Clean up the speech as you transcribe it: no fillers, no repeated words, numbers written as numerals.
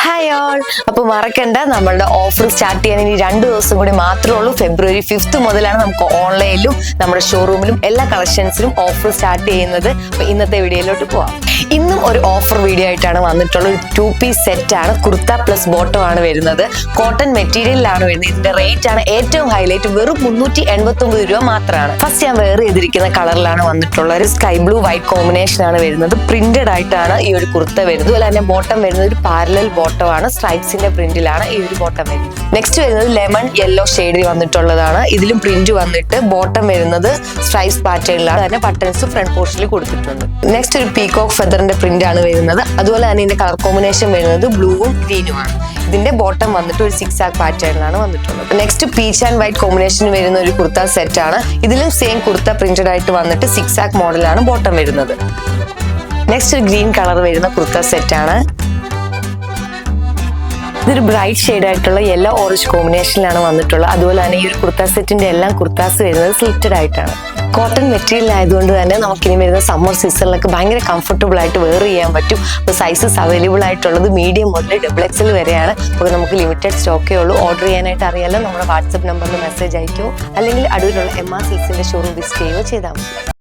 Hi all. അപ്പോൾ മറക്കണ്ട, നമ്മളുടെ ഓഫർ സ്റ്റാർട്ട് ചെയ്യാൻ ഇനി 2 ദിവസം കൂടി മാത്രമേ ഉള്ളൂ. ഫെബ്രുവരി 5 മുതലാണ് നമുക്ക് ഓൺലൈനിലും നമ്മുടെ ഷോറൂമിലും എല്ലാ കളക്ഷൻസിലും ഓഫർ സ്റ്റാർട്ട് ചെയ്യുന്നത്. അപ്പോൾ ഇന്നത്തെ വീഡിയോയിലോട്ട് പോവാം. ഇന്നും ഒരു ഓഫർ വീഡിയോ ആയിട്ടാണ് വന്നിട്ടുള്ളത്. ഒരു 2 പീസ് സെറ്റ് ആണ്. കുർത്ത പ്ലസ് ബോട്ടം ആണ് വരുന്നത്. കോട്ടൺ മെറ്റീരിയലിലാണ് വരുന്നത്. ഇതിന്റെ റേറ്റ് ആണ് ഏറ്റവും ഹൈലൈറ്റ്. വെറും 389 രൂപ മാത്രമാണ്. ഫസ്റ്റ് ഞാൻ വെയർ ചെയ്തിരിക്കുന്ന കളറിലാണ് വന്നിട്ടുള്ളത്. ഒരു സ്കൈ ബ്ലൂ വൈറ്റ് കോമ്പിനേഷൻ ആണ് വരുന്നത്. പ്രിന്റഡ് ആയിട്ടാണ് ഈ ഒരു കുർത്ത വരുന്നത്. അതുപോലെ തന്നെ ബോട്ടം വരുന്നത് ഒരു പാരലൽ ബോട്ടം ആണ്. സ്ട്രൈപ്സിന്റെ പ്രിന്റിലാണ് ഈ ഒരു ബോട്ടം വരുന്നത്. നെക്സ്റ്റ് വരുന്നത് ലെമൺ യെല്ലോ ഷെയ്ഡിൽ വന്നിട്ടുള്ളതാണ്. ഇതിലും പ്രിന്റ് വന്നിട്ട് ബോട്ടം വരുന്നത് സ്ട്രൈപ്സ് പാറ്റേണിലാണ്. തന്നെ ബട്ടൺസ് ഫ്രണ്ട് പോർഷനിൽ കൊടുത്തിട്ടുണ്ട്. നെക്സ്റ്റ് ഒരു പീകോക്ക് ഫെദറിന്റെ പ്രിന്റ് ആണ് വരുന്നത്. അതുപോലെ തന്നെ ഇതിന്റെ കളർ കോമ്പിനേഷൻ വരുന്നത് ബ്ലൂവും ഗ്രീനും ആണ്. ഇതിന്റെ ബോട്ടം വന്നിട്ട് ഒരു 6 ആക്ക് പാറ്റേണിലാണ് വന്നിട്ടുള്ളത്. Next peach and white combination വരുന്ന ഒരു കുർത്ത സെറ്റ് ആണ്. ഇതിലും സെയിം കുർത്ത പ്രിന്റഡ് ആയിട്ട് വന്നിട്ട് 6 ആക്ക് മോഡലാണ് ബോട്ടം വരുന്നത്. നെക്സ്റ്റ് ഒരു ഗ്രീൻ കളർ വരുന്ന കുർത്ത സെറ്റ് ആണ്. ഇതൊരു ബ്രൈറ്റ് ഷെയ്ഡ് ആയിട്ടുള്ള യെല്ലോ ഓറഞ്ച് കോമ്പിനേഷനിലാണ് വന്നിട്ടുള്ളത്. അതുപോലെ തന്നെ ഈ ഒരു കുർത്ത സെറ്റിന്റെ എല്ലാം കുർത്താസ് വരുന്നത് സ്ലിറ്റഡ് ആയിട്ടാണ്. കോട്ടൺ മെറ്റീരിയൽ ആയതുകൊണ്ട് തന്നെ നമുക്കിനി വരുന്ന സമ്മർ സീസണിലൊക്കെ ഭയങ്കര കംഫർട്ടബിൾ ആയിട്ട് വെയർ ചെയ്യാൻ പറ്റും. അപ്പോൾ സൈസസ് അവൈലബിൾ ആയിട്ടുള്ളത് മീഡിയം മുതൽ XXL വരെയാണ്. അപ്പോൾ നമുക്ക് ലിമിറ്റഡ് സ്റ്റോക്കേ ഉള്ളൂ. ഓർഡർ ചെയ്യാനായിട്ട് അറിയാലോ, നമ്മുടെ വാട്സപ്പ് നമ്പറിൽ മെസ്സേജ് അയക്കോ അല്ലെങ്കിൽ അടുത്തുള്ള MR സിൽക്സിന്റെ ഷോറൂം വിസിറ്റ് ചെയ്യുകയോ ചെയ്താൽ മതി.